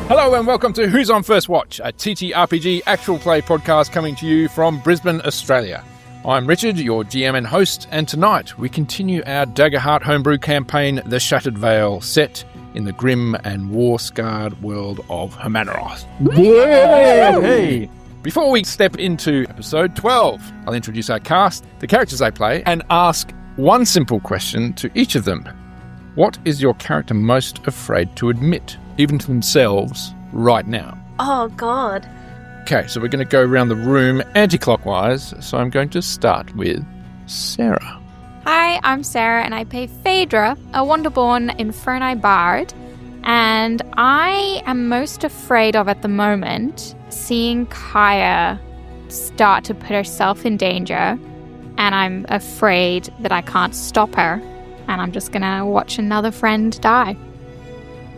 Hello and welcome to Who's on First Watch, a TTRPG actual play podcast coming to you from Brisbane, Australia. I'm Richard, your GM and host, and tonight we continue our Daggerheart homebrew campaign, The Shattered Vale, set in the grim and war-scarred world of Hermaneroth. Hey! Before we step into episode 12, I'll introduce our cast, the characters they play, and ask one simple question to each of them. What is your character most afraid to admit, even to themselves, right now? Oh, God. Okay, so we're going to go around the room anti-clockwise, so I'm going to start with Sarah. Hi, I'm Sarah, and I play Phaedra, a Wonderborn Inferni Bard, and I am most afraid of, at the moment, seeing Kaya start to put herself in danger, and I'm afraid that I can't stop her, and I'm just going to watch another friend die.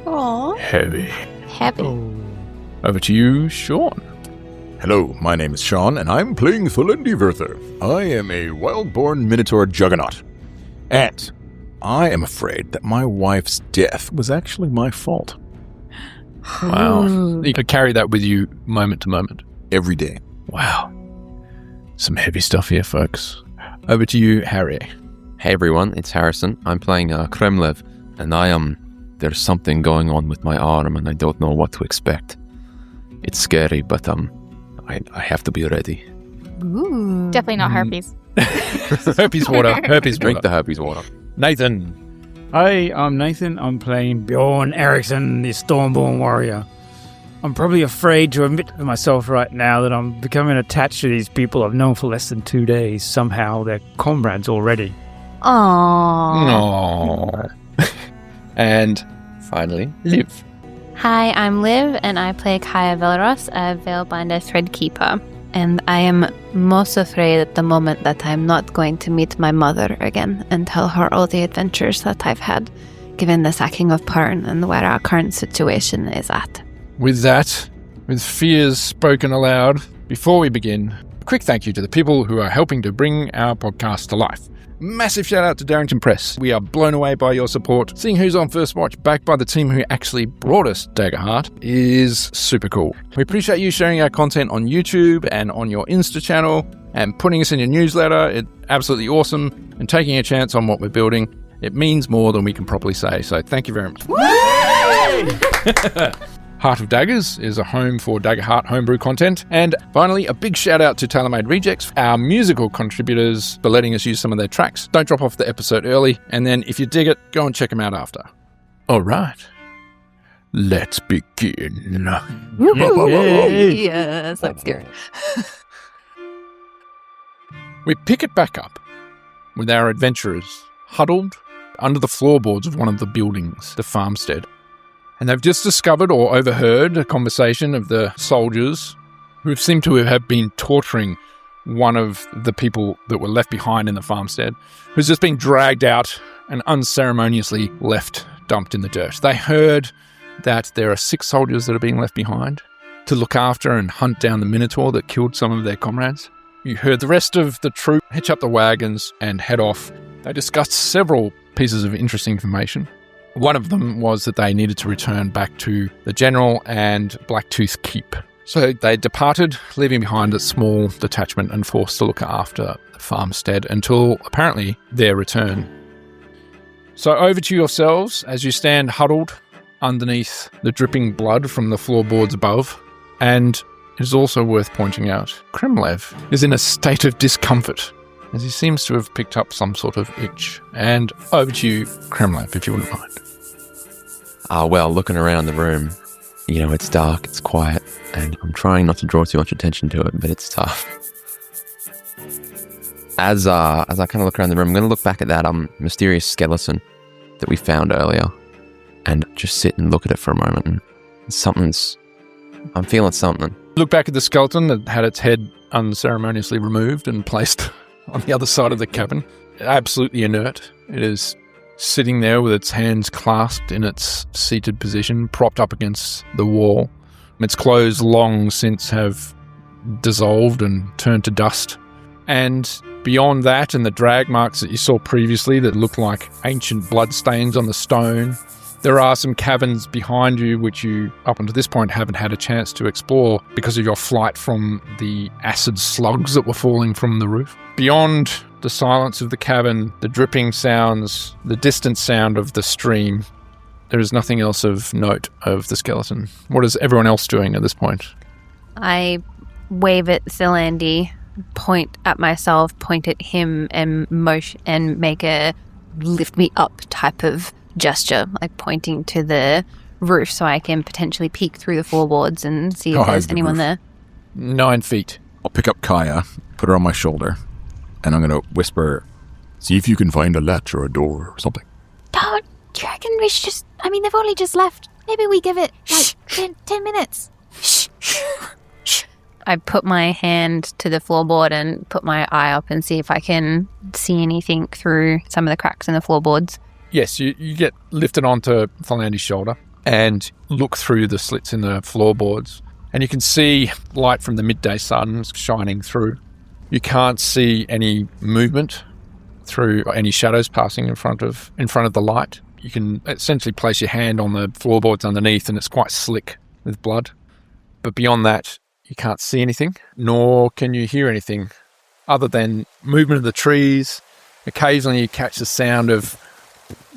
Aww. Heavy. Heavy. Over to you, Sean. Hello, my name is Sean, and I'm playing Thalendi Verther. I am a wild-born Minotaur Juggernaut. And I am afraid that my wife's death was actually my fault. Wow. You could carry that with you moment to moment. Every day. Wow. Some heavy stuff here, folks. Over to you, Harry. Hey everyone, it's Harrison. I'm playing Kremlev, and there's something going on with my arm, and I don't know what to expect. It's scary, but I have to be ready. Ooh. Definitely not herpes. Herpes water. Herpes Drink water. the herpes water. Nathan. Hi, I'm Nathan. I'm playing Bjorn Eriksson, the Stormborn warrior. I'm probably afraid to admit to myself right now that I'm becoming attached to these people I've known for less than 2 days. Somehow they're comrades already. Aww. Aww. And finally, Liv. Hi, I'm Liv, and I play Kaya Velros, a Veilbinder Threadkeeper. And I am most afraid at the moment that I'm not going to meet my mother again and tell her all the adventures that I've had, given the sacking of Pern and where our current situation is at. With that, with fears spoken aloud, before we begin, a quick thank you to the people who are helping to bring our podcast to life. Massive shout out to Darrington Press. We are blown away by your support. Seeing Who's on First Watch backed by the team who actually brought us Daggerheart is super cool. We appreciate you sharing our content on YouTube and on your Insta channel and putting us in your newsletter. It's absolutely awesome, and taking a chance on what we're building. It means more than we can properly say, so thank you very much. Heart of Daggers is a home for Daggerheart homebrew content. And finally, a big shout out to Tailor-Made Rejects, our musical contributors, for letting us use some of their tracks. Don't drop off the episode early, and then if you dig it, go and check them out after. All right, let's begin. Yes, I'm scared. We pick it back up with our adventurers huddled under the floorboards of one of the buildings, the farmstead. And they've just discovered or overheard a conversation of the soldiers who seem to have been torturing one of the people that were left behind in the farmstead, who's just been dragged out and unceremoniously left dumped in the dirt. They heard that there are 6 soldiers that are being left behind to look after and hunt down the Minotaur that killed some of their comrades. You heard the rest of the troop hitch up the wagons and head off. They discussed several pieces of interesting information. One of them was that they needed to return back to the General and Blacktooth Keep. So they departed, leaving behind a small detachment and forced to look after the farmstead until, apparently, their return. So over to yourselves as you stand huddled underneath the dripping blood from the floorboards above. And it is also worth pointing out, Kremlev is in a state of discomfort, as he seems to have picked up some sort of itch. And over to you, Kremlev, if you wouldn't mind. Well, looking around the room, it's dark, it's quiet, and I'm trying not to draw too much attention to it, but it's tough. As I kind of look around the room, I'm going to look back at that mysterious skeleton that we found earlier, and just sit and look at it for a moment. And I'm feeling something. Look back at the skeleton that had its head unceremoniously removed and placed on the other side of the cabin. Absolutely inert. It is sitting there with its hands clasped in its seated position, propped up against the wall. Its clothes long since have dissolved and turned to dust. And beyond that, and the drag marks that you saw previously that looked like ancient bloodstains on the stone, There are some caverns behind you which you, up until this point, haven't had a chance to explore because of your flight from the acid slugs that were falling from the roof. Beyond the silence of the cavern, the dripping sounds, the distant sound of the stream, there is nothing else of note of the skeleton. What is everyone else doing at this point? I wave at Zilandi, point at myself, point at him, and motion and make a lift me up type of gesture, like pointing to the roof so I can potentially peek through the floorboards and see if there's anyone there. 9 feet. I'll pick up Kaya, put her on my shoulder, and I'm going to whisper, see if you can find a latch or a door or something. Do you reckon we should just... I mean, they've only just left. Maybe we give it, like, 10 minutes. Shh. I put my hand to the floorboard and put my eye up and see if I can see anything through some of the cracks in the floorboards. Yes, you get lifted onto Thalandi's shoulder and look through the slits in the floorboards, and you can see light from the midday sun shining through. You can't see any movement through any shadows passing in front of the light. You can essentially place your hand on the floorboards underneath, and it's quite slick with blood. But beyond that, you can't see anything, nor can you hear anything other than movement of the trees. Occasionally you catch the sound of,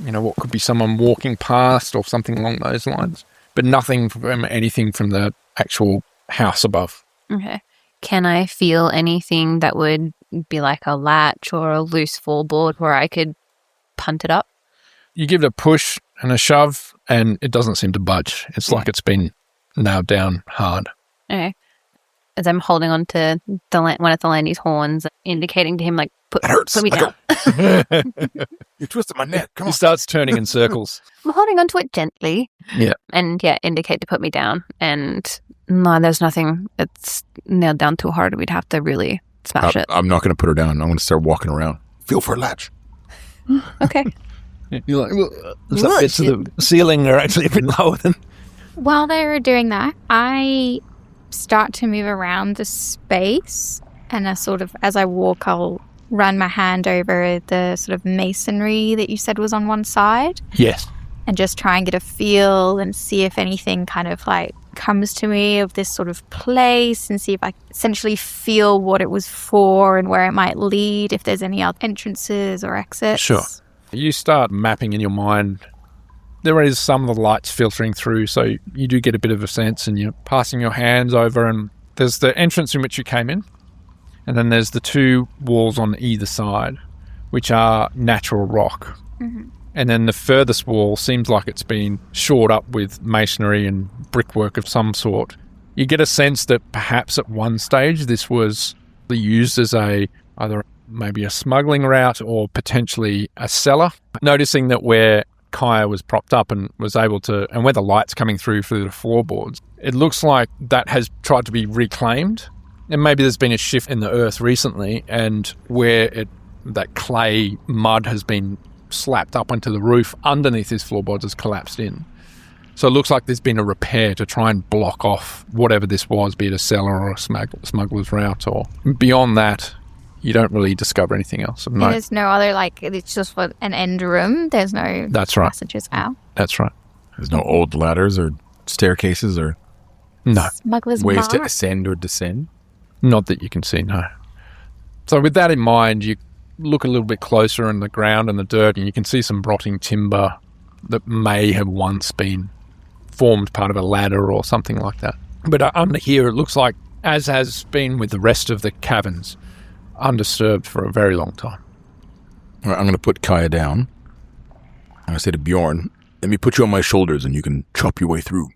what could be someone walking past or something along those lines, but nothing from anything from the actual house above. Okay. Can I feel anything that would be like a latch or a loose floorboard where I could punt it up? You give it a push and a shove, and it doesn't seem to budge. It's like it's been nailed down hard. Okay. As I'm holding on to one of Thalandi's horns, indicating to him, like, That hurts. put me down. You twisted my neck. Come He on. starts turning in circles. I'm holding onto it gently. Yeah. And indicate to put me down. And no, there's nothing that's nailed down too hard. We'd have to really smash it. I'm not going to put her down. I'm going to start walking around. Feel for a latch. Okay. You're like, some bits of the ceiling are actually a bit lower than... While they were doing that, I start to move around the space, and as I walk, I'll run my hand over the sort of masonry that you said was on one side. Yes. And just try and get a feel and see if anything kind of like comes to me of this sort of place, and see if I essentially feel what it was for and where it might lead, if there's any other entrances or exits. Sure. You start mapping in your mind. There is some of the lights filtering through, so you do get a bit of a sense, and you're passing your hands over, and there's the entrance in which you came in, and then there's the 2 walls on either side, which are natural rock. Mm-hmm. And then the furthest wall seems like it's been shored up with masonry and brickwork of some sort. You get a sense that perhaps at one stage this was used as either maybe a smuggling route or potentially a cellar. Noticing that where Kaya was propped up and was able to, and where the light's coming through the floorboards, it looks like that has tried to be reclaimed. And maybe there's been a shift in the earth recently, and where that clay mud has been slapped up onto the roof underneath these floorboards has collapsed in. So it looks like there's been a repair to try and block off whatever this was, be it a cellar or a smuggler's route, or beyond that, you don't really discover anything else. And there's no other, it's just for an end room. There's no That's right. passages out. That's right. There's no old ladders or staircases or No. Smuggler's ways to bar. ascend or descend. Not that you can see, no. So with that in mind, you look a little bit closer in the ground and the dirt, and you can see some rotting timber that may have once been formed part of a ladder or something like that. But under here, it looks like, as has been with the rest of the caverns, undisturbed for a very long time. All right, I'm going to put Kaya down. I'm going to say to Bjorn, let me put you on my shoulders and you can chop your way through.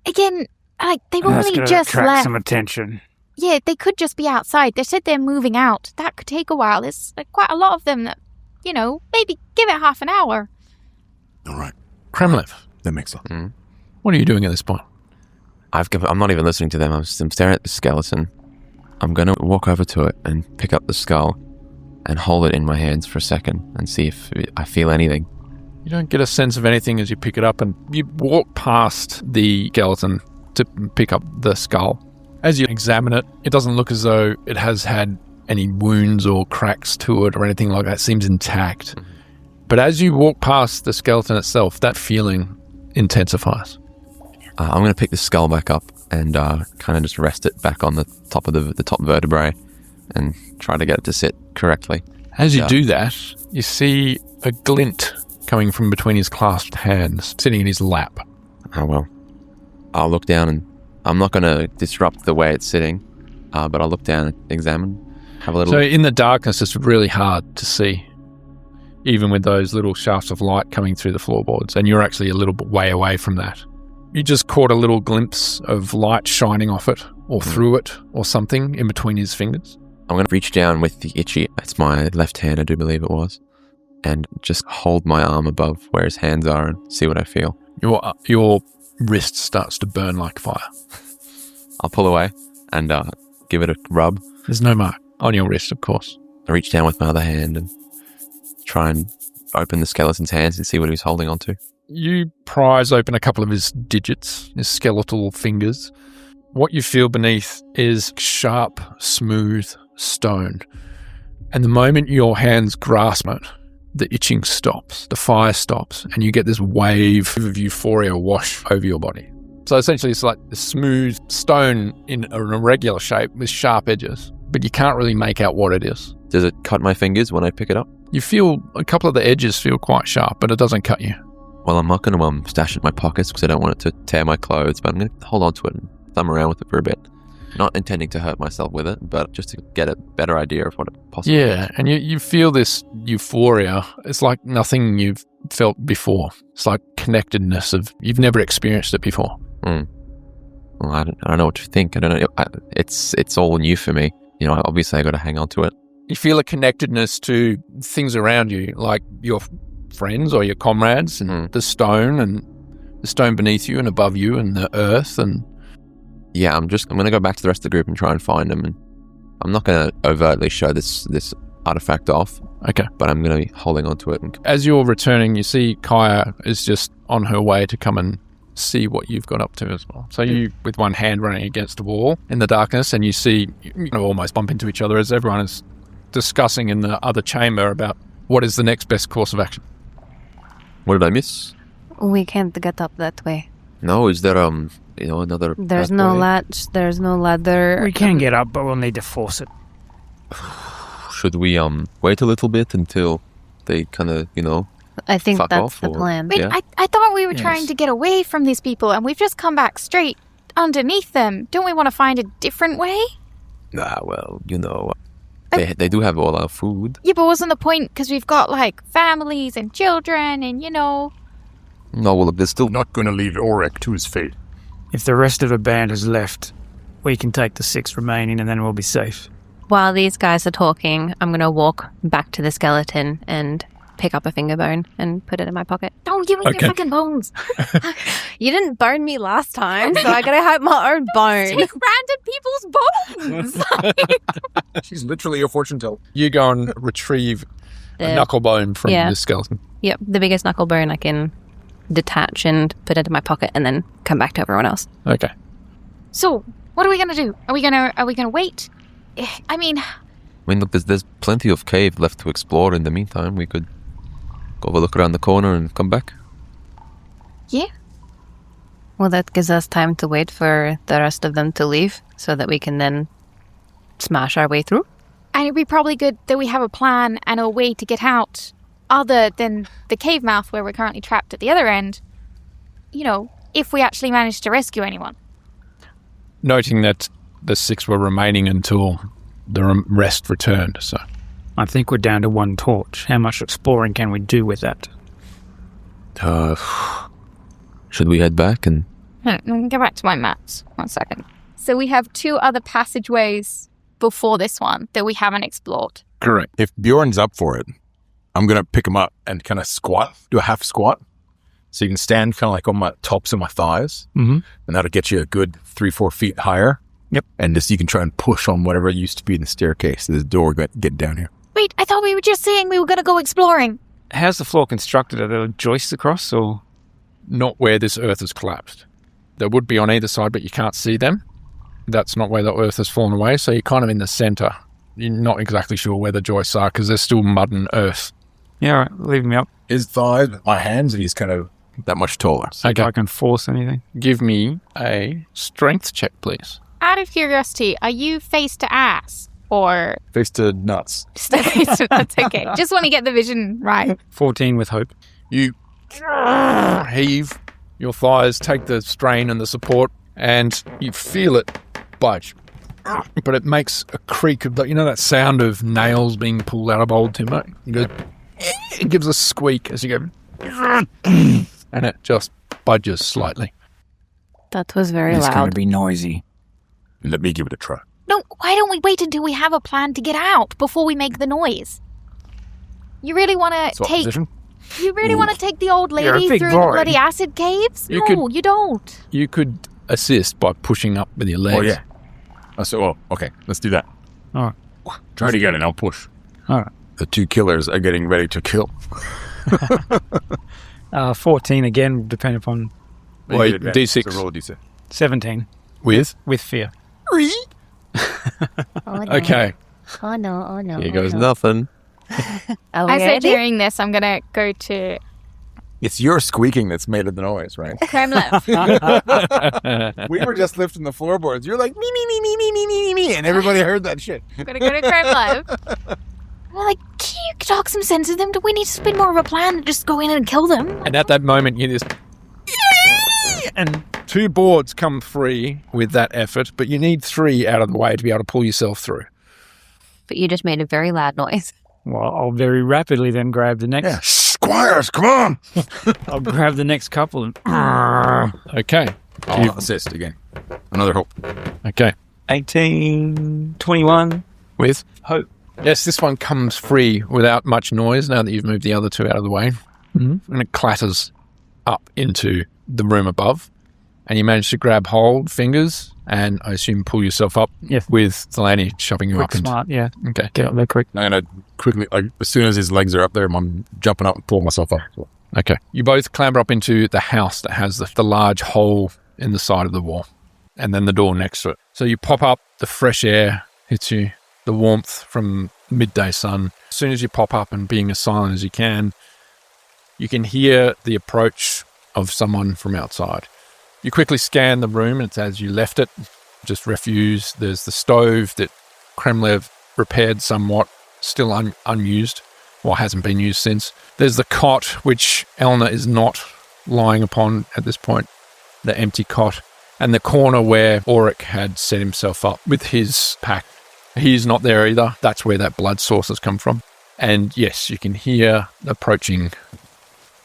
Again, they've That's only gonna just attract left. some attention. Yeah, they could just be outside. They said they're moving out. That could take a while. There's quite a lot of them that, maybe give it half an hour. All right, Kremlev, that makes sense. what are you doing at this point? I'm not even listening to them. I'm staring at the skeleton. I'm going to walk over to it and pick up the skull and hold it in my hands for a second and see if I feel anything. You don't get a sense of anything as you pick it up, and you walk past the skeleton to pick up the skull. As you examine it, it doesn't look as though it has had any wounds or cracks to it or anything like that. It seems intact. But as you walk past the skeleton itself, that feeling intensifies. I'm going to pick the skull back up and kind of just rest it back on the top of the top vertebrae and try to get it to sit correctly. As you do that, you see a glint coming from between his clasped hands, sitting in his lap. Oh, well. I'll look down and I'm not going to disrupt the way it's sitting, but I'll look down and examine, have a little... So in the darkness, it's really hard to see, even with those little shafts of light coming through the floorboards, and you're actually a little bit way away from that. You just caught a little glimpse of light shining off it, or through it, or something in between his fingers. I'm going to reach down with the itchy, it's my left hand, I do believe it was, and just hold my arm above where his hands are and see what I feel. Your wrist starts to burn like fire. I'll pull away and give it a rub. There's no mark on your wrist, of course. I reach down with my other hand and try and open the skeleton's hands and see what he's holding onto. You prise open a couple of his digits, his skeletal fingers. What you feel beneath is sharp, smooth stone. And the moment your hands grasp it, the itching stops, the fire stops, and you get this wave of euphoria wash over your body. So essentially it's like a smooth stone in an irregular shape with sharp edges, but you can't really make out what it is. Does it cut my fingers when I pick it up? You feel a couple of the edges feel quite sharp, but it doesn't cut you. Well, I'm not going to stash it in my pockets because I don't want it to tear my clothes, but I'm going to hold on to it and thumb around with it for a bit. Not intending to hurt myself with it, but just to get a better idea of what it possibly is. Yeah, and you feel this euphoria. It's like nothing you've felt before. It's like connectedness of you've never experienced it before. Well, I don't know what to think. I don't know. It's all new for me. You know, obviously I got to hang on to it. You feel a connectedness to things around you, like your friends or your comrades, and the stone beneath you and above you, and the earth. And yeah, I'm going to go back to the rest of the group and try and find them. And I'm not going to overtly show this artifact off. Okay, but I'm going to be holding on to it. As you're returning, you see Kaya is just on her way to come and see what you've got up to as well. So you, with one hand running against the wall in the darkness, and you see, almost bump into each other as everyone is discussing in the other chamber about what is the next best course of action. What did I miss? We can't get up that way. No, is there another? There's no latch. There's no ladder. We can get up, but we'll need to force it. Should we wait a little bit until they kind of I think fuck that's off, the or- plan. Wait, Yeah. I thought we were Yes. trying to get away from these people, and we've just come back straight underneath them. Don't we want to find a different way? Well, they do have all our food. Yeah, but wasn't the point because we've got, families and children and, No, well, look, there's still... Not going to leave Auric to his fate. If the rest of the band has left, we can take the 6 remaining and then we'll be safe. While these guys are talking, I'm going to walk back to the skeleton and pick up a finger bone and put it in my pocket. don't give me Okay. your fucking bones. You didn't bone me last time, so I got to have my own bone. Take random people's bones. She's literally a fortune teller. You go and retrieve a knuckle bone from Yeah. the skeleton. Yep, the biggest knuckle bone I can detach and put into my pocket and then come back to everyone else. Okay. So, what are we gonna do? Are we gonna wait? I mean, look, there's plenty of cave left to explore in the meantime. We could go have a look around the corner and come back. yeah. Well, that gives us time to wait for the rest of them to leave so that we can then smash our way through. And it'd be probably good that we have a plan and a way to get out other than the cave mouth where we're currently trapped at the other end. If we actually manage to rescue anyone. Noting that the 6 were remaining until the rest returned, so... I think we're down to 1 torch. How much exploring can we do with that? Should we head back and... Let me go back to my maps. 1 second. So we have 2 other passageways before this one that we haven't explored. Correct. If Bjorn's up for it, I'm going to pick him up and kind of squat, do a half squat. So you can stand kind of like on my tops of my thighs. Mm-hmm. And that'll get you a good 3-4 feet higher. Yep. And just you can try and push on whatever used to be in the staircase. There's a door get down here. Wait, I thought we were just saying we were going to go exploring. How's the floor constructed? Are there joists across or... Not where this earth has collapsed. There would be on either side, but you can't see them. That's not where the earth has fallen away, so you're kind of in the center. You're not exactly sure where the joists are because there's still mud and earth Yeah, all right. Leave me up. His thighs, my hands, and he's kind of that much taller. See if I can force anything. Give me a strength check, please. Out of curiosity, are you face to ass or Face to nuts. face to that's okay. Just want to get the vision right. 14 with hope. You heave, your thighs take the strain and the support, and you feel it budge. But it makes a creak of that sound of nails being pulled out of old timber. It gives a squeak as you go, and it just budges slightly. That was very It's going to loud. be noisy. Let me give it a try. No, why don't we wait until we have a plan to get out before we make the noise? You really want to Swap take position. You really want to take the old You're a lady big through boy. the bloody acid caves? You No, you don't. You could assist by pushing up with your legs. Oh, yeah. Okay. Let's do that. All right. Try to get it. I'll push. All right. The two killers are getting ready to kill. 14 again, depending upon Wait, You get advantage, D6. So roll a D6. 17 With? with fear. Oh, no. Okay. Oh, no. Oh, no. Here oh, goes no. nothing. Are we I said ready? during this, I'm going to go to It's your squeaking that's made the noise, right? Kremlin. We were just lifting the floorboards. You're like, me, and everybody heard that shit. I'm going to go to Kremlin. We're like, can you talk some sense of them? Do we need to spin more of a plan and just go in and kill them? And at that moment, you just... And 2 boards come free with that effort, but you need 3 out of the way to be able to pull yourself through. But you just made a very loud noise. Well, I'll very rapidly then grab the next. Yeah, squires, come on. I'll grab the next couple and. Okay. I'll assist again. Another hope. Okay. 18, 21. With? Hope. Yes, this one comes free without much noise now that you've moved the other 2 out of the way. Mm-hmm. And it clatters up into the room above. And you manage to grab hold, fingers, and I assume pull yourself up Yes. with Thelani shoving you Quick, up. into- smart, yeah. Okay. Get up there quick. I'm going to quickly, as soon as his legs are up there, I'm jumping up and pulling myself up. Okay. You both clamber up into the house that has the large hole in the side of the wall and then the door next to it. So you pop up, the fresh air hits you, the warmth from midday sun. As soon as you pop up and being as silent as you can hear the approach of someone from outside. You quickly scan the room. It's as you left it, just refuse. There's the stove that Kremlev repaired somewhat, still unused, or hasn't been used since. There's the cot, which Elna is not lying upon at this point, the empty cot, and the corner where Auric had set himself up with his pack. He's not there either. That's where that blood source has come from. And yes, you can hear approaching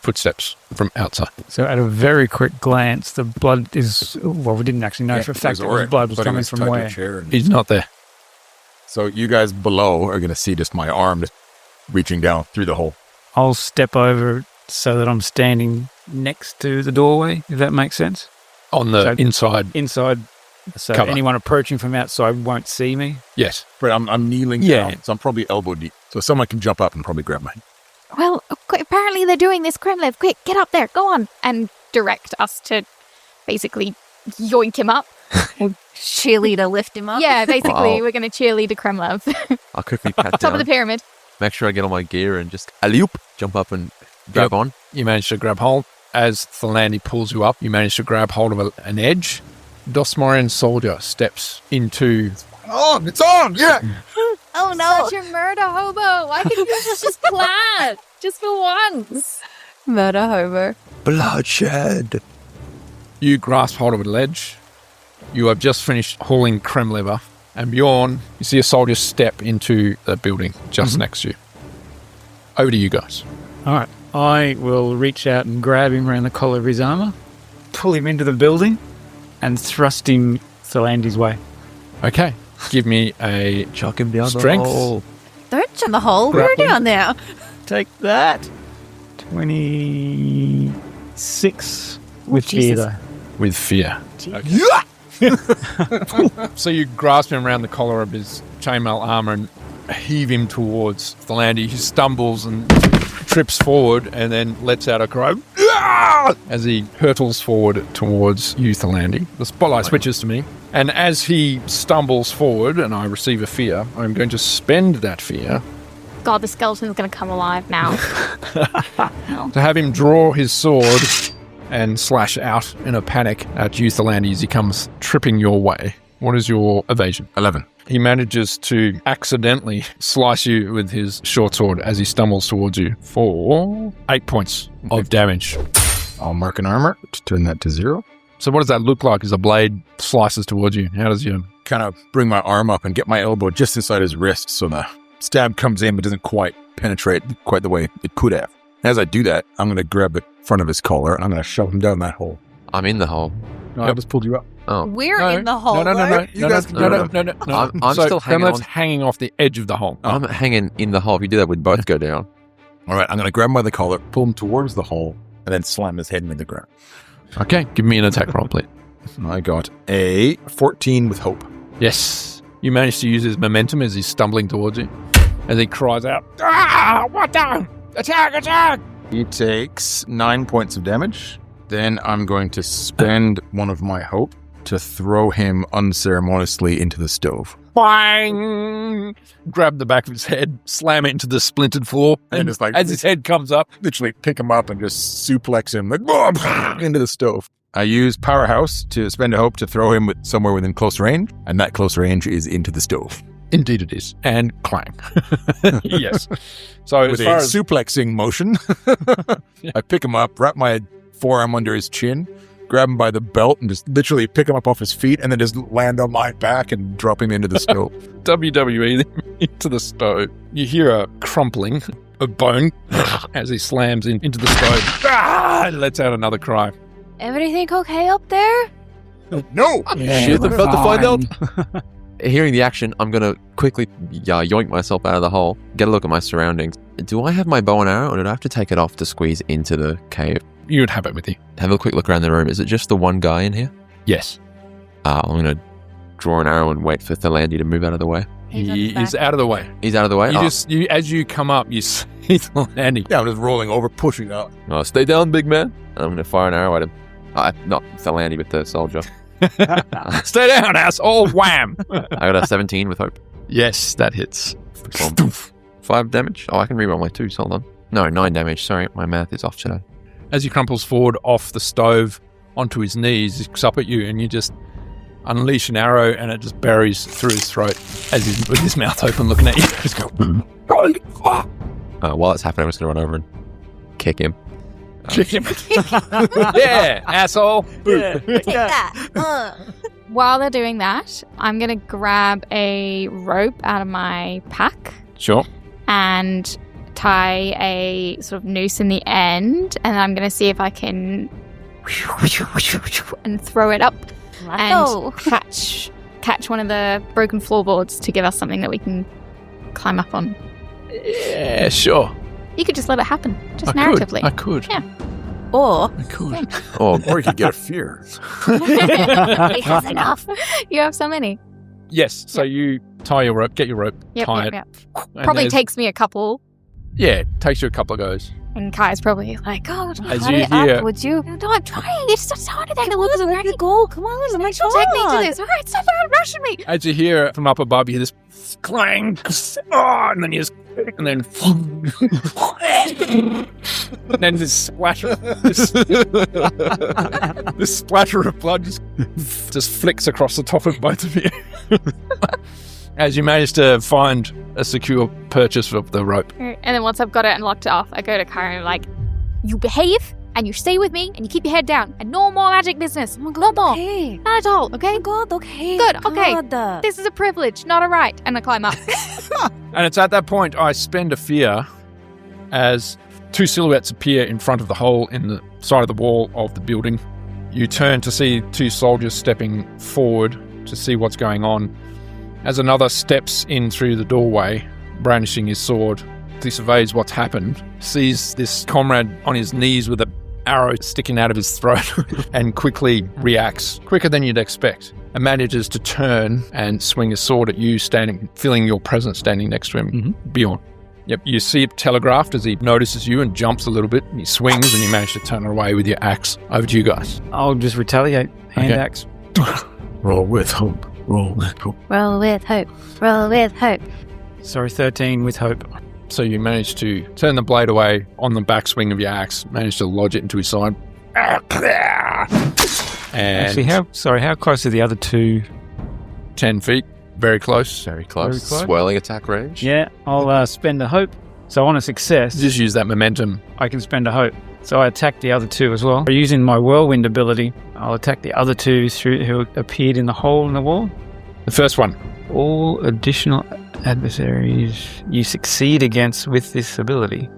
footsteps from outside. So at a very quick glance, the blood is... Well, we didn't actually know for a fact that the blood was coming from where. He's not there. So you guys below are going to see just my arm just reaching down through the hole. I'll step over so that I'm standing next to the doorway, if that makes sense. On the inside. Inside, so Cover. anyone approaching from outside won't see me. Yes. But I'm kneeling Yeah. down, so I'm probably elbow deep. So someone can jump up and probably grab my hand. Well, apparently they're doing this, Kremlev. Quick, get up there, go on. And direct us to basically yoink him up. Cheerleader, lift him up. Yeah, basically, Wow. we're going to cheerlead to Kremlev. I'll quickly pat Top down, of the pyramid. make sure I get all my gear and just alley-oop, jump up and grab on. You manage to grab hold. As Thelani pulls you up, you manage to grab hold of an edge. Dosmorian soldier steps into... Oh, it's on! Yeah! Oh, no. Such a murder hobo. Why can't you just plan? Just for once. Murder hobo. Bloodshed. You grasp hold of a ledge. You have just finished hauling Kremlev up. And Bjorn, you see a soldier step into the building just next to you. Over to you guys. All right. I will reach out and grab him around the collar of his armor, pull him into the building, and thrust him Thalandi's way. Okay. Give me a Chuck him down Strength. the hole. Don't jump the hole. We're Grappling. down there. Take that. 26 with Jesus. either. with fear. So you grasp him around the collar of his chainmail armor and heave him towards Thelandi. He stumbles and trips forward and then lets out a cry as he hurtles forward towards you, Thelandi. The spotlight switches to me. And as he stumbles forward and I receive a fear, I'm going to spend that fear God, the skeleton's going to come alive now. To have him draw his sword and slash out in a panic at you, Thalandi, as he comes tripping your way. What is your evasion? 11. He manages to accidentally slice you with his short sword as he stumbles towards you for 8 points of damage. I'll mark an armor to turn that to 0. So what does that look like as a blade slices towards you? How does you... Kind of bring my arm up and get my elbow just inside his wrist so the stab comes in but doesn't quite penetrate quite the way it could have. As I do that, I'm going to grab the front of his collar and I'm going to shove him down that hole. I'm in the hole. No, I just pulled you up. Oh. We're in the hole. No. You guys can No. I'm So still hanging on. hanging off the edge of the hole. I'm hanging in the hole. If you do that, we'd both go down. All right, I'm going to grab him by the collar, pull him towards the hole, and then slam his head into the ground. Okay, give me an attack roll, please. I got a 14 with hope. Yes. You manage to use his momentum as he's stumbling towards you. As he cries out, "Ah! What the? Attack! He takes 9 points of damage. Then I'm going to spend one of my hope to throw him unceremoniously into the stove. Bang! Grab the back of his head, slam it into the splintered floor, and just like- as his head comes up, Literally pick him up and just suplex him like into the stove. I use Powerhouse to spend a hope to throw him somewhere within close range, and that close range is into the stove. indeed it is, and clang. Yes. So With as a far as suplexing motion, I pick him up, wrap my forearm under his chin, grab him by the belt, and just literally pick him up off his feet, and then just land on my back and drop him into the stove. WWE into the stove, you hear a crumpling of bone as he slams into the stove. And lets out another cry. Everything okay up there? No! Shit, I'm about to find out. Hearing the action, I'm going to quickly yoink myself out of the hole, get a look at my surroundings. Do I have my bow and arrow, or did I have to take it off to squeeze into the cave? You would have it with you. Have a quick look around the room. Is it just the one guy in here? Yes. I'm going to draw an arrow and wait for Thalandi to move out of the way. He is out of the way. He's out of the way? As you come up, you see Thalandi. Yeah, I'm just rolling over, pushing up. Stay down, big man. I'm going to fire an arrow at him. Not Thalandi, but the soldier. Stay down, asshole! Wham! I got a 17 with hope. Yes, that hits. 5 damage? Oh, I can reroll my 2s. Hold on. No, 9 damage. Sorry, my math is off today. As he crumples forward off the stove onto his knees, he looks up at you and you just unleash an arrow and it just buries through his throat as he's with his mouth open looking at you. Just go. While it's happening, I'm just going to run over and kick him. Kick him. Yeah, asshole. Take that. While they're doing that, I'm going to grab a rope out of my pack Sure. and tie a sort of noose in the end, and I'm going to see if I can and throw it up and catch one of the broken floorboards to give us something that we can climb up on. Yeah, sure. You could just let it happen, just I narratively. could. Yeah. Or I could. Oh, Or you could get a fear. He has enough. You have so many. Yes, so you tie your rope, get your rope, tie it. and Probably there's- takes me a couple. Yeah, it takes you a couple of goes. And Kai's probably like, oh, As Hurry you hear, up, would you? no, I'm trying. It's just harder than it looks. let me go. Come on, let me There's no technique to this. All right, stop rushing me. as you hear from up above, you hear this clang, and then you just, and then, and then this splatter, this splatter of blood just flicks across the top of both of you. As you manage to find a secure purchase of the rope. And then once I've got it and locked it off, I go to Kai and I'm like, you behave and you stay with me and you keep your head down and no more magic business. No more. Okay. Not at all, okay? God, okay. Good, okay. God. This is a privilege, not a right. And I climb up. And it's at that point I spend a fear as 2 silhouettes appear in front of the hole in the side of the wall of the building. You turn to see 2 soldiers stepping forward to see what's going on. As another steps in through the doorway, brandishing his sword, he surveys what's happened, sees this comrade on his knees with an arrow sticking out of his throat, and quickly reacts, quicker than you'd expect, and manages to turn and swing a sword at you, feeling your presence standing next to him, Bjorn. Yep, you see it telegraphed as he notices you and jumps a little bit, and he swings, and you manage to turn away with your axe. Over to you guys. I'll just retaliate. Hand Okay. axe. Roll with hope. Roll with hope. Roll with hope. Roll with hope. Sorry, 13 with hope. So you manage to turn the blade away on the backswing of your axe, manage to lodge it into his side. And Actually, how close are the other two? 10 feet, very close. Very close. Very close. Swirling attack range. Yeah, I'll spend a hope. So on a success, Just use that momentum. I can spend a hope. So I attack the other two as well. Using my whirlwind ability, I'll attack the other two who appeared in the hole in the wall. The first one. All additional adversaries you succeed against with this ability.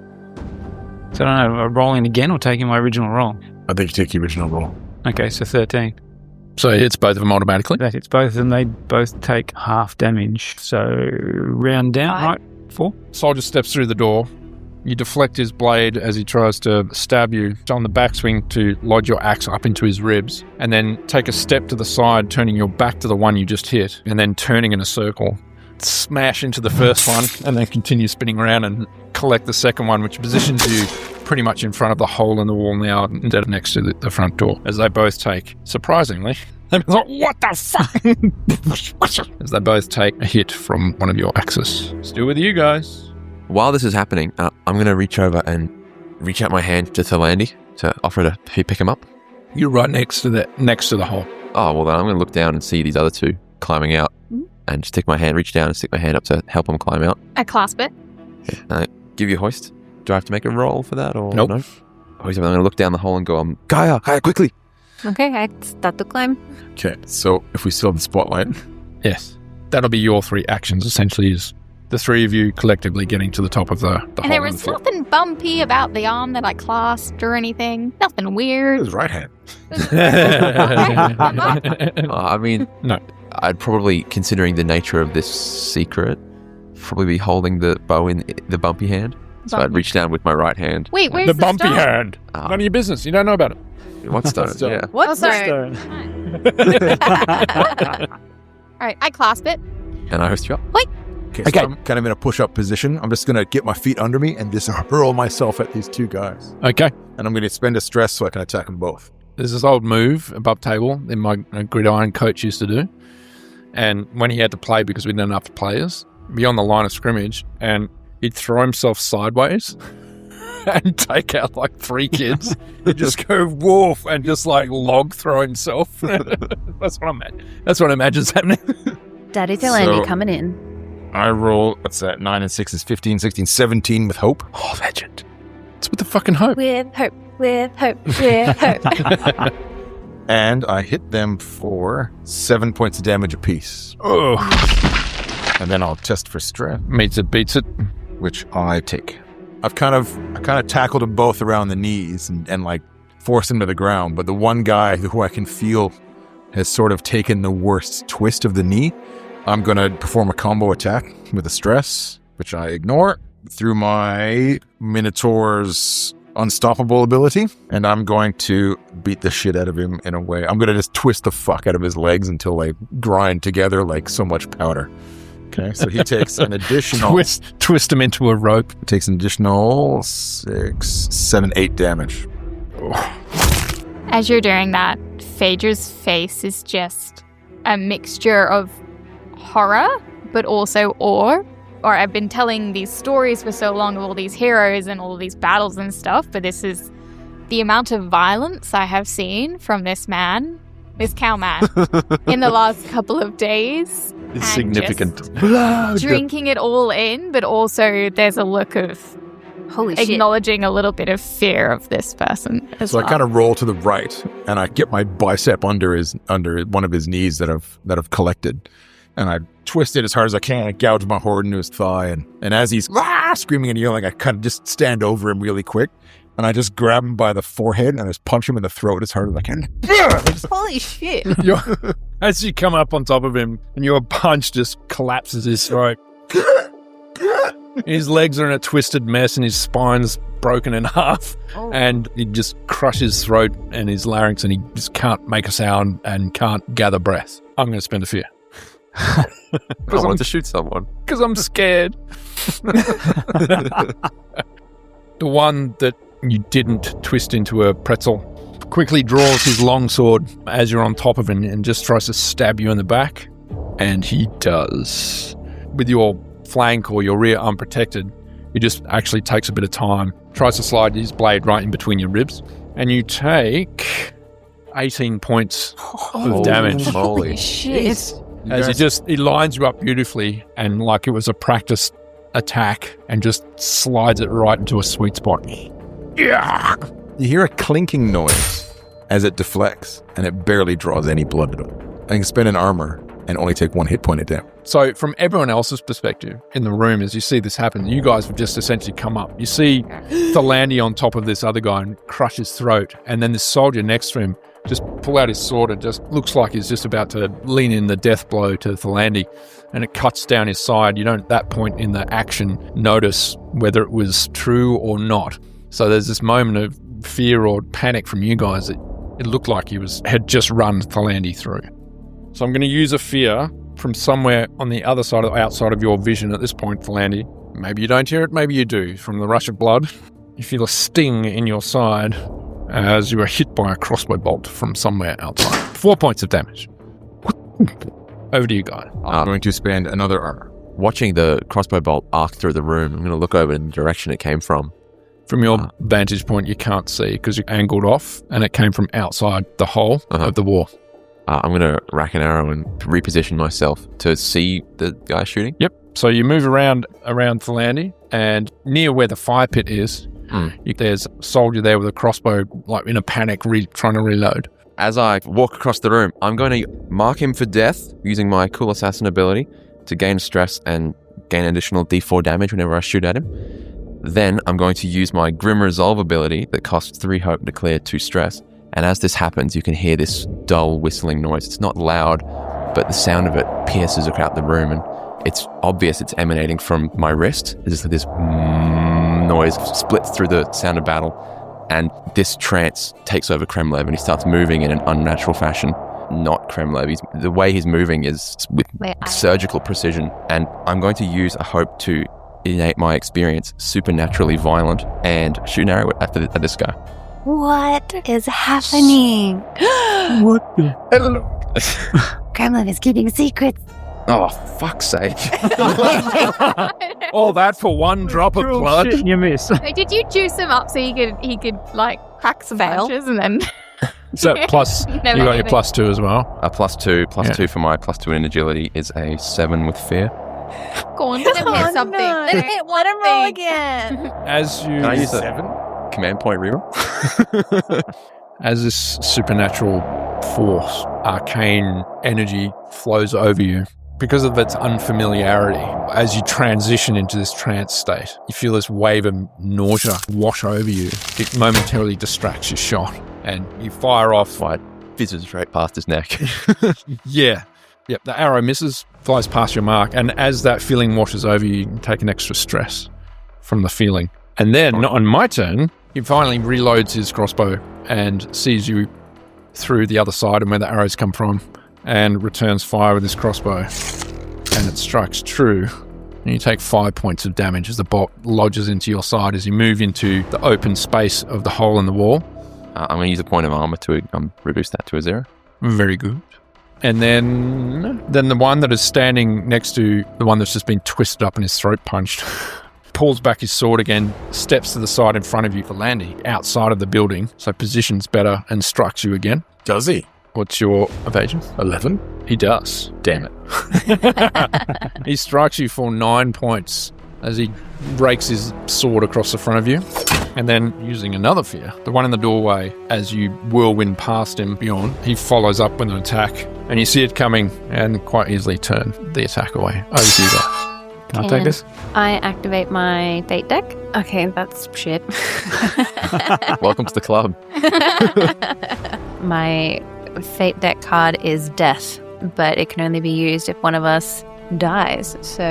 So I don't know, rolling again or taking my original roll? I think you take the original roll. Okay, so 13. So it hits both of them automatically. That hits both of them. They both take half damage. So round down, right? 4. Soldier steps through the door. You deflect his blade as he tries to stab you on the backswing to lodge your axe up into his ribs, and then take a step to the side, turning your back to the one you just hit, and then turning in a circle. Smash into the first one, and then continue spinning around and collect the second one, which positions you pretty much in front of the hole in the wall now, instead of next to the front door, as they both take, surprisingly, what the fuck? As they both take a hit from one of your axes. Still with you guys. While this is happening, I'm going to reach over and reach out my hand to Thalandi to offer to pick him up. You're right next to the hole. Oh, well, then I'm going to look down and see these other two climbing out and just reach down and stick my hand up to help them climb out. I clasp it. Give you a hoist. Do I have to make a roll for that? Or Nope. No? Hoist, I'm going to look down the hole and go, Kaya, quickly. Okay, I start to climb. Okay, so if we still have the spotlight, Yes. That'll be your 3 actions, essentially, is the 3 of you collectively getting to the top of the hole. And there in the was floor. nothing bumpy about the arm that I clasped or anything. Nothing it weird. was right hand. I mean, No. I'd probably, considering the nature of this secret, probably be holding the bow in the bumpy hand. So I'd Bumpy. reach down with my right hand. Wait, where's The the bumpy stone? hand. Ah. None of your business. You don't know about it. What stone? Stone. Yeah. What's Oh, the sorry. stone? All right, I clasp it. And I hoist you up. Okay, so I'm kind of in a push-up position. I'm just going to get my feet under me and just hurl myself at these two guys. Okay. And I'm going to spend a stress so I can attack them both. There's this old move above table that my gridiron coach used to do. And when he had to play, because we didn't have enough players, beyond the line of scrimmage, and he'd throw himself sideways and take out like 3 kids. He'd just go woof and just like log throw himself. That's what I imagine's happening. Daddy Delaney So- coming in. I roll, what's that, 9 and 6 is 15, 16, 17 with hope. Oh, legend. It's with the fucking hope. With hope, with hope, with hope. And I hit them for 7 points of damage apiece. Oh, And then I'll test for strength, meets it, beats it. which I take. I kind of tackled them both around the knees and like forced them to the ground. But the one guy who I can feel has sort of taken the worst twist of the knee, I'm going to perform a combo attack with a stress, which I ignore, through my Minotaur's unstoppable ability. And I'm going to beat the shit out of him in a way. I'm going to just twist the fuck out of his legs until they grind together like so much powder. Okay, so he takes an additional... Twist him into a rope. Takes an additional 6, 7, 8 damage. As you're doing that, Phaedra's face is just a mixture of horror, but also awe. Or I've been telling these stories for so long of all these heroes and all these battles and stuff, but this is the amount of violence I have seen from this man, this cowman, in the last couple of days. It's And significant. Drinking it all in, but also there's a look of Holy shit. acknowledging a little bit of fear of this person as So well. I kind of roll to the right, and I get my bicep under one of his knees that I've collected, and I twist it as hard as I can. I gouge my horn into his thigh, and as he's screaming and yelling, I kind of just stand over him really quick, and I just grab him by the forehead and I just punch him in the throat as hard as I can. Holy shit. As you come up on top of him, and your punch just collapses his throat. His legs are in a twisted mess, and his spine's broken in half. Oh. And he just crushes his throat and his larynx, and he just can't make a sound and can't gather breath. I'm going to spend a fear. I wanted to shoot someone. Because I'm scared. The one that you didn't twist into a pretzel quickly draws his long sword as you're on top of him and just tries to stab you in the back. And he does. With your flank or your rear unprotected, He just actually takes a bit of time, tries to slide his blade right in between your ribs, and you take 18 points of damage. Holy shit. As he lines you up beautifully and like it was a practice attack and just slides it right into a sweet spot. Yeah. You hear a clinking noise as it deflects, and it barely draws any blood at all. I can spend an armor and only take 1 hit point of damage. So from everyone else's perspective in the room, as you see this happen, you guys have just essentially come up. You see Thalandi on top of this other guy and crush his throat, and then this soldier next to him just pull out his sword. It just looks like he's just about to lean in the death blow to Thalandi, and it cuts down his side. You don't at that point in the action notice whether it was true or not. So there's this moment of fear or panic from you guys that it looked like he had just run Thalandi through. So I'm going to use a fear from somewhere on the other side, outside of your vision at this point, Thalandi. Maybe you don't hear it, maybe you do. From the rush of blood, you feel a sting in your side as you are hit by a crossbow bolt from somewhere outside. 4 points of damage. Over to you, guys. I'm going to spend another armor. Watching the crossbow bolt arc through the room, I'm going to look over in the direction it came from. From your vantage point, you can't see because you're angled off, and it came from outside the hole of the wall. I'm going to rack an arrow and reposition myself to see the guy shooting. Yep. So you move around Thalandi, and near where the fire pit is, there's a soldier there with a crossbow, like in a panic, trying to reload. As I walk across the room, I'm going to mark him for death using my cool assassin ability to gain stress and gain additional D4 damage whenever I shoot at him. Then I'm going to use my Grim Resolve ability that costs 3 hope to clear 2 stress. And as this happens, you can hear this dull whistling noise. It's not loud, but the sound of it pierces across the room, and it's obvious it's emanating from my wrist. It's just this noise splits through the sound of battle, and this trance takes over Kremlev, and he starts moving in an unnatural fashion. Not Kremlev. The way he's moving is with surgical precision, and I'm going to use a hope to innate my experience supernaturally violent and shoot an arrow at this guy. What is happening? What the hell? Kremlin is keeping secrets. Oh, fuck's sake. All that for 1 drop of blood? Shit, you miss. Wait, did you juice him up so he could like crack some punches and then? So plus, you got your +2 as well. A +2 for my +2 in agility is a 7 with fear. Go on, let him hit something. No. Let him hit Let him roll again. As you Can I use a command point reroll? As this supernatural force, arcane energy flows over you, because of its unfamiliarity, as you transition into this trance state, you feel this wave of nausea wash over you. It momentarily distracts your shot, and you fire off. Fight fizzes straight past his neck. Yeah. Yep, the arrow misses, flies past your mark, and as that feeling washes over you, you can take an extra stress from the feeling. And then, on my turn, he finally reloads his crossbow and sees you through the other side and where the arrows come from, and returns fire with his crossbow. And it strikes true. And you take 5 points of damage as the bolt lodges into your side as you move into the open space of the hole in the wall. I'm going to use a point of armor to reduce that to a 0. Very good. And then the one that is standing next to the one that's just been twisted up and his throat punched pulls back his sword again, steps to the side in front of you for landing outside of the building, so positions better, and strikes you again. Does he? What's your evasion? 11? He does. Damn it. He strikes you for 9 points as he breaks his sword across the front of you. And then, using another fear, the one in the doorway, as you whirlwind past him beyond, he follows up with an attack, and you see it coming and quite easily turn the attack away. Over to you guys. Can I take this? I activate my fate deck. Okay, that's shit. Welcome to the club. My fate deck card is death, but it can only be used if one of us dies. So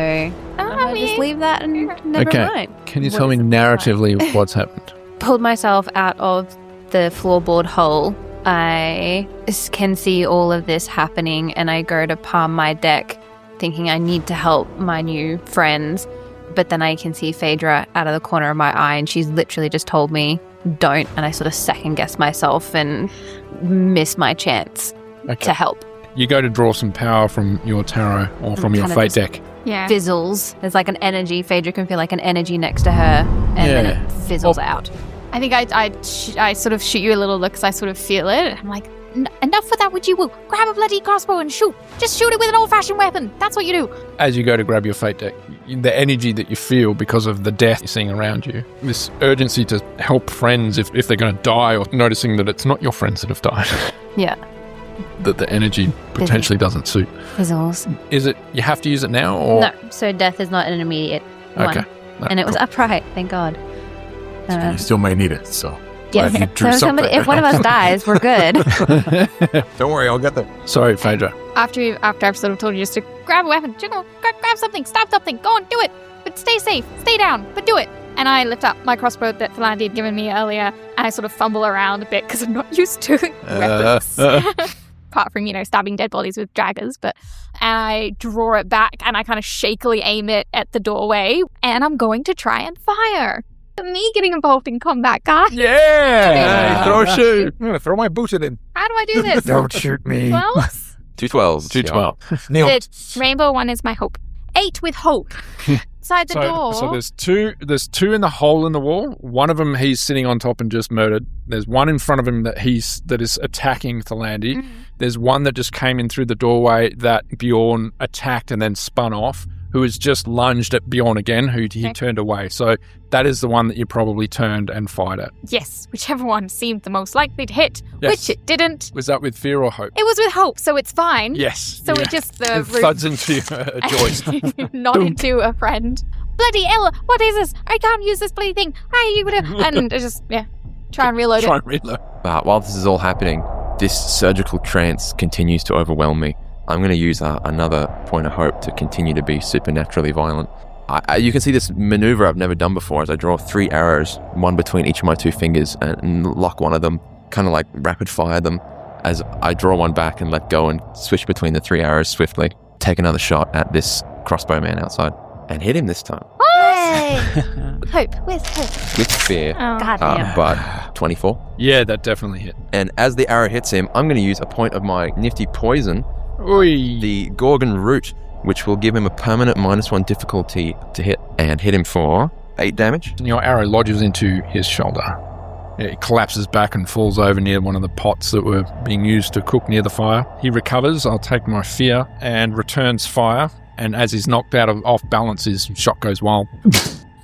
I'll just leave that and never mind. Can you tell me narratively what's happened? Pulled myself out of the floorboard hole. I can see all of this happening, and I go to palm my deck, thinking I need to help my new friends. But then I can see Phaedra out of the corner of my eye, and she's literally just told me, don't. And I sort of second guess myself and miss my chance to help. You go to draw some power from your tarot or from your fate deck, Yeah. fizzles. There's like an energy. Phaedra can feel like an energy next to her, and then it fizzles out. I think I sort of shoot you a little look because I sort of feel it. I'm like, enough with that, would you? Grab a bloody crossbow and shoot. Just shoot it with an old-fashioned weapon. That's what you do. As you go to grab your fate deck, the energy that you feel because of the death you're seeing around you, this urgency to help friends if they're going to die, or noticing that it's not your friends that have died. Yeah. That the energy potentially doesn't suit. Fizzles. Is it, you have to use it now, or? No, so death is not an immediate one. Okay. And it was upright, thank God. You still may need it, so. Yeah, glad you drew so something. if one of us dies, we're good. Don't worry, I'll get there. Sorry, Phaedra. After I've sort of told you just to grab a weapon, grab something, stab something, go on, do it. But stay safe, stay down, but do it. And I lift up my crossbow that Philandy had given me earlier, and I sort of fumble around a bit because I'm not used to weapons. Apart from, stabbing dead bodies with daggers. And I draw it back, and I kind of shakily aim it at the doorway, and I'm going to try and fire. Me getting involved in combat, guys. Yeah! Throw a shoe. I'm going to throw my boot in. How do I do this? Don't shoot me. 12? 2 12s. 2 12. Nailed it. The rainbow one is my hope. 8 with hope. Inside the door. So there's two in the hole in the wall. One of them he's sitting on top and just murdered. There's one in front of him that is attacking Thalandi. Mm. There's one that just came in through the doorway that Bjorn attacked and then spun off, who has just lunged at Bjorn again, who he turned away. So that is the one that you probably turned and fired at. Yes, whichever one seemed the most likely to hit, Yes. which it didn't. Was that with fear or hope? It was with hope, so it's fine. Yes. So it just the It thuds into a joist. nodded to a friend. Bloody hell, what is this? I can't use this bloody thing. And just, try and reload Try it. and reload. While this is all happening, this surgical trance continues to overwhelm me. I'm going to use another point of hope to continue to be supernaturally violent. You can see this maneuver I've never done before as I draw 3 arrows, one between each of my 2 fingers, and lock one of them, kind of like rapid fire them as I draw one back and let go and switch between the 3 arrows swiftly. Take another shot at this crossbow man outside and hit him this time. Yay! Hope. With hope. With fear, Oh. God damn. but 24. Yeah, that definitely hit. And as the arrow hits him, I'm going to use a point of my nifty poison, Oi. the Gorgon Root, which will give him a permanent -1 difficulty to hit, and hit him for 8 damage. And your arrow lodges into his shoulder. It collapses back and falls over near one of the pots that were being used to cook near the fire. He recovers. I'll take my fear and returns fire. And as he's knocked off balance, his shot goes wild.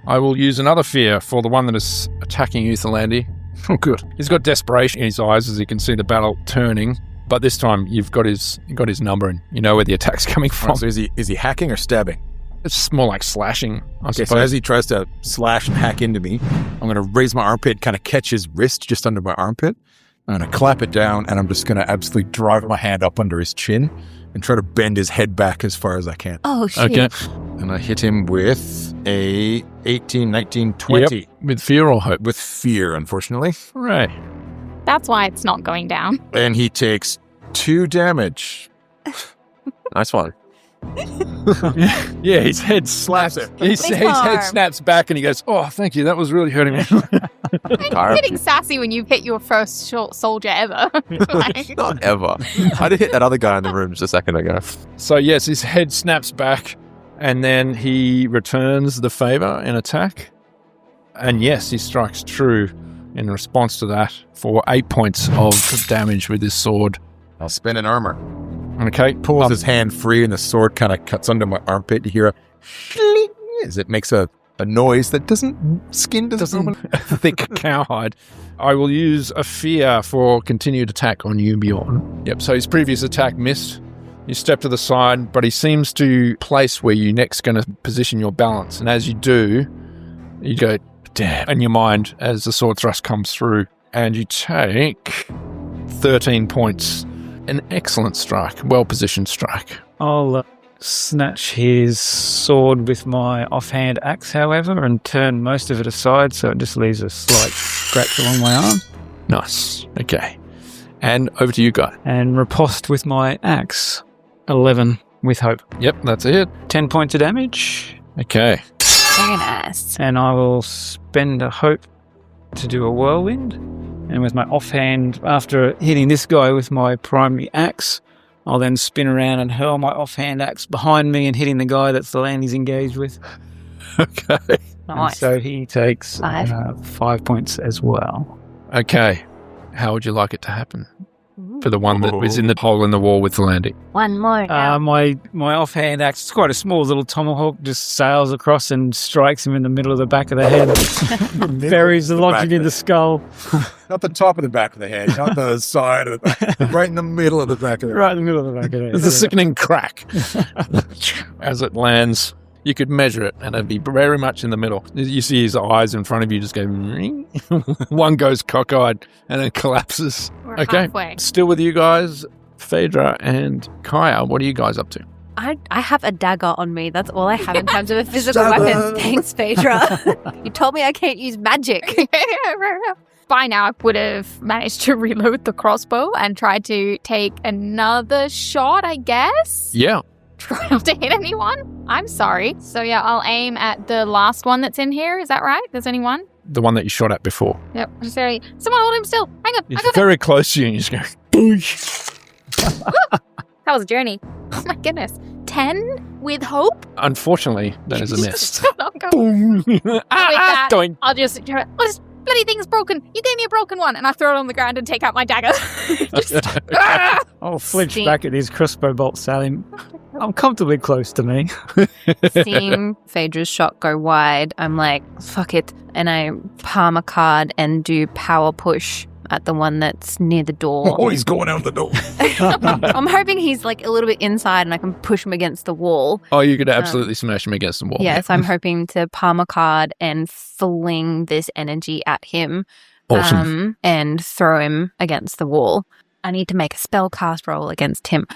I will use another fear for the one that is attacking you, Thalandi. Oh, good. He's got desperation in his eyes as he can see the battle turning. But this time, you've got his number, and you know where the attack's coming from. So is he hacking or stabbing? It's more like slashing, I Okay, suppose. so as he tries to slash and hack into me, I'm going to raise my armpit, kind of catch his wrist just under my armpit. I'm going to clap it down, and I'm just going to absolutely drive my hand up under his chin and try to bend his head back as far as I can. Oh, shit. Okay. And I hit him with a 18, 19, 20. Yep. With fear or hope? With fear, unfortunately. Right. That's why it's not going down. And he takes 2 damage. Nice one. Yeah, his head slaps it. His head arm. snaps back and he goes, "Oh, thank you. That was really hurting me." You're getting sassy when you've hit your first soldier ever. Like, Not ever. I did hit that other guy in the room just a second ago. So, yes, his head snaps back and then he returns the favor in attack. And yes, he strikes true in response to that for 8 points of damage with his sword. I'll spin an armor. Okay. Pulls his hand free and the sword kind of cuts under my armpit. You hear a shling as it makes a noise that skin doesn't open. Thick cowhide. I will use a fear for continued attack on you, Bjorn. Yep, so his previous attack missed. You step to the side, but he seems to place where you're next going to position your balance. And as you do, you go, damn, in your mind as the sword thrust comes through. And you take 13 points. An excellent strike, well-positioned strike. I'll snatch his sword with my offhand axe, however, and turn most of it aside so it just leaves a slight scratch along my arm. Nice. Okay. And over to you, Guy. And riposte with my axe. 11 with hope. Yep, that's it. 10 points of damage. Okay. Very nice. And I will spend a hope to do a whirlwind. And with my offhand, after hitting this guy with my primary axe, I'll then spin around and hurl my offhand axe behind me and hitting the guy that's the land he's engaged with. Okay. And Nice. so he takes 5. 5 points as well. Okay. How would you like it to happen? For the one that was in the hole in the wall with the landing. One more. now. My offhand axe, it's quite a small little tomahawk, just sails across and strikes him in the middle of the back of the head. Buries the logic in the skull. Not the top of the back of the head, not the side of the back, right in the middle of the back of the head. Right in the middle of the back of the head. There's a sickening crack as it lands. You could measure it, and it'd be very much in the middle. You see his eyes in front of you just go, ring. One goes cockeyed and then collapses. We're Okay, halfway. still with you guys, Phaedra and Kaya. What are you guys up to? I have a dagger on me. That's all I have in terms of a physical weapon. Thanks, Phaedra. You told me I can't use magic. By now, I would have managed to reload the crossbow and try to take another shot, I guess. Yeah. Try not to hit anyone. I'm sorry. So yeah, I'll aim at the last one that's in here. Is that right? There's only one? The one that you shot at before. Yep. Sorry. Someone hold him still. Hang on. I It's got very close to you, and you just go, boosh. That was a journey. Oh my goodness. 10 with hope? Unfortunately, that is a miss. Not go. Boom. that, Doink. I'll just... Oh, this bloody thing's broken. You gave me a broken one. And I throw it on the ground and take out my dagger. Just, I'll flinch See- back at these crossbow bolts, Sally. I'm comfortably close to me. Seeing Phaedra's shot go wide, I'm like, fuck it. And I palm a card and do power push at the one that's near the door. Oh, he's going out the door. I'm hoping he's like a little bit inside and I can push him against the wall. Oh, you could absolutely smash him against the wall. Yes, I'm hoping to palm a card and fling this energy at him. Awesome. And throw him against the wall. I need to make a spell cast roll against him.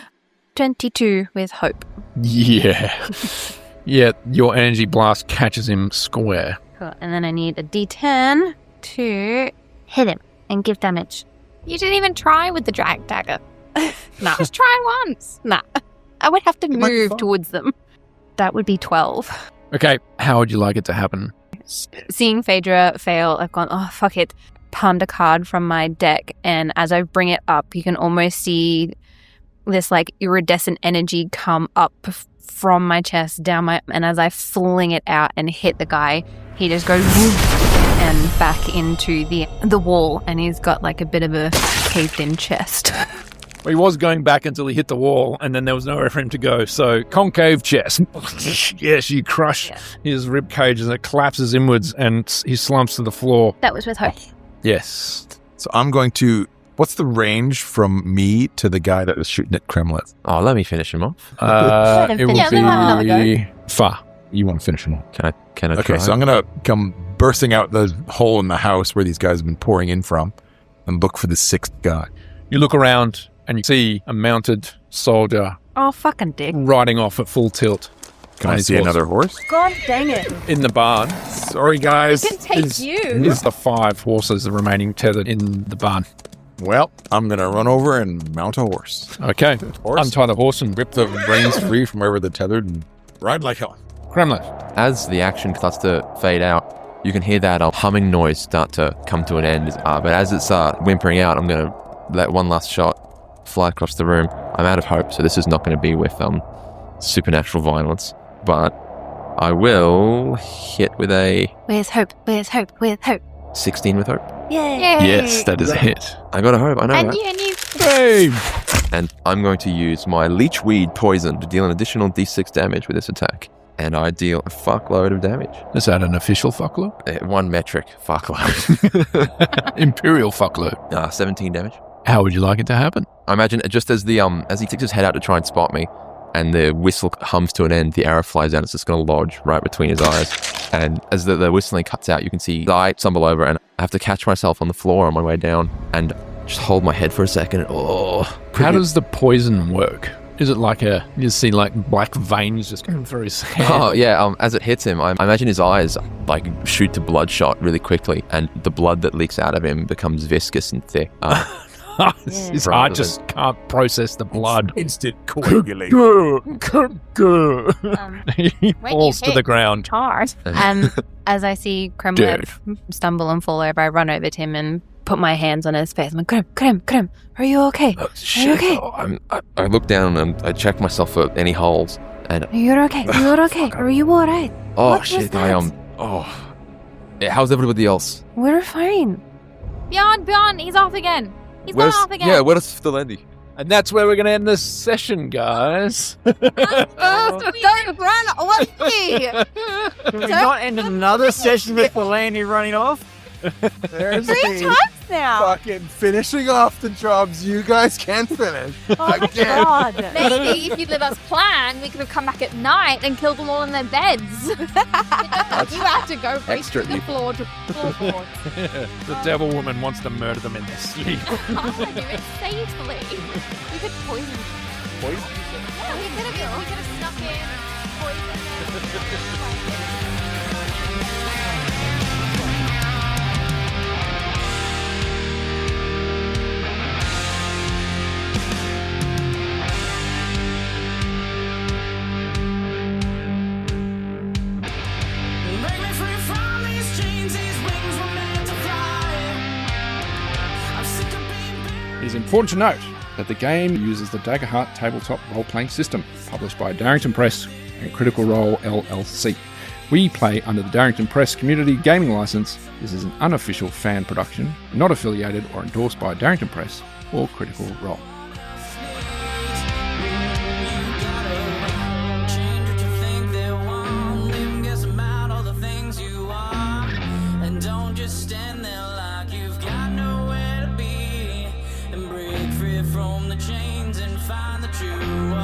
22 with hope. Yeah. Yeah, your energy blast catches him square. Cool. And then I need a d10 to hit him and give damage. you didn't even try with the drag dagger. Nah. Just try once. Nah. I would have to might be move fun. towards them. That would be 12. Okay, how would you like it to happen? Seeing Phaedra fail, I've gone, oh, fuck it. Palmed a card from my deck, and as I bring it up, you can almost see this like iridescent energy come up from my chest down my, and as I fling it out and hit the guy, he just goes whoop, and back into the wall, and he's got like a bit of a caved in chest. Well, he was going back until he hit the wall, and then there was nowhere for him to go. So, concave chest. Yes, you crush his rib cage as it collapses inwards, and he slumps to the floor. That was with hope. Yes. So I'm going to... What's the range from me to the guy that was shooting at Kremlin? Oh, let me finish him off. Let him It finish. will Yeah, let him have be far. You want to finish him off? Can I Okay, try? so I'm going to come bursting out the hole in the house where these guys have been pouring in from and look for the sixth guy. You look around, and you see a mounted soldier Oh, fucking dick. riding off at full tilt. Can I Nice see horse. another horse? God dang it. In the barn. Sorry, guys. Take you. Is the 5 horses remaining tethered in the barn. Well, I'm going to run over and mount a horse. Okay. Horse. Untie the horse and Rip the reins free from wherever they're tethered and ride like hell. Kremlin. As the action starts to fade out, you can hear that humming noise start to come to an end. But as it's whimpering out, I'm going to let one last shot fly across the room. I'm out of hope, so this is not going to be with supernatural violence. But I will hit with a Where's hope? Where's hope? Where's hope? 16 with hope. Yay. Yes, that is a hit. I got a hope, I know And that. you Hey! And I'm going to use my leechweed poison to deal an additional d6 damage with this attack. And I deal a fuckload of damage. Is that an official fuckload? One metric fuckload. Imperial fuckload. 17 damage. How would you like it to happen? I imagine just as the as he sticks his head out to try and spot me, and the whistle hums to an end, the arrow flies out. It's just going to lodge right between his eyes. And as the whistling cuts out, you can see I stumble over, and I have to catch myself on the floor on my way down, and just hold my head for a second. And, How does the poison work? Is it like you see like black veins just going through his head? Oh yeah, as it hits him, I imagine his eyes like shoot to bloodshot really quickly, and the blood that leaks out of him becomes viscous and thick. His Rather heart than- just can't process the blood. Instant coagulation. He falls to hit the ground. hard. As I see Kremlin stumble and fall over, I run over to him and put my hands on his face. I'm like, Krem, are you okay? Shit. Are you okay? Oh, I look down and I check myself for any holes. And You're okay. You're okay. Are you all right? oh What was shit, that? How's everybody else? We're fine. Bjorn, he's off again. He's gone off again. Yeah, where's Philendi? And that's where we're going to end this session, guys. Don't run away! Can we not end another session with Philendi running off? There's 3 me times now. fucking finishing off the jobs you guys can't finish. Oh God. Maybe if you'd let us plan, we could have come back at night and killed them all in their beds. You have to go break extra through the floorboards. The devil woman wants to murder them in their sleep. Oh, do it safely. We could poison them. Poison? Yeah, we could have snuck in, poisoned them. It is important to note that the game uses the Daggerheart tabletop role-playing system, published by Darrington Press and Critical Role LLC. We play under the Darrington Press Community Gaming License. This is an unofficial fan production, not affiliated or endorsed by Darrington Press or Critical Role. From the chains and find the true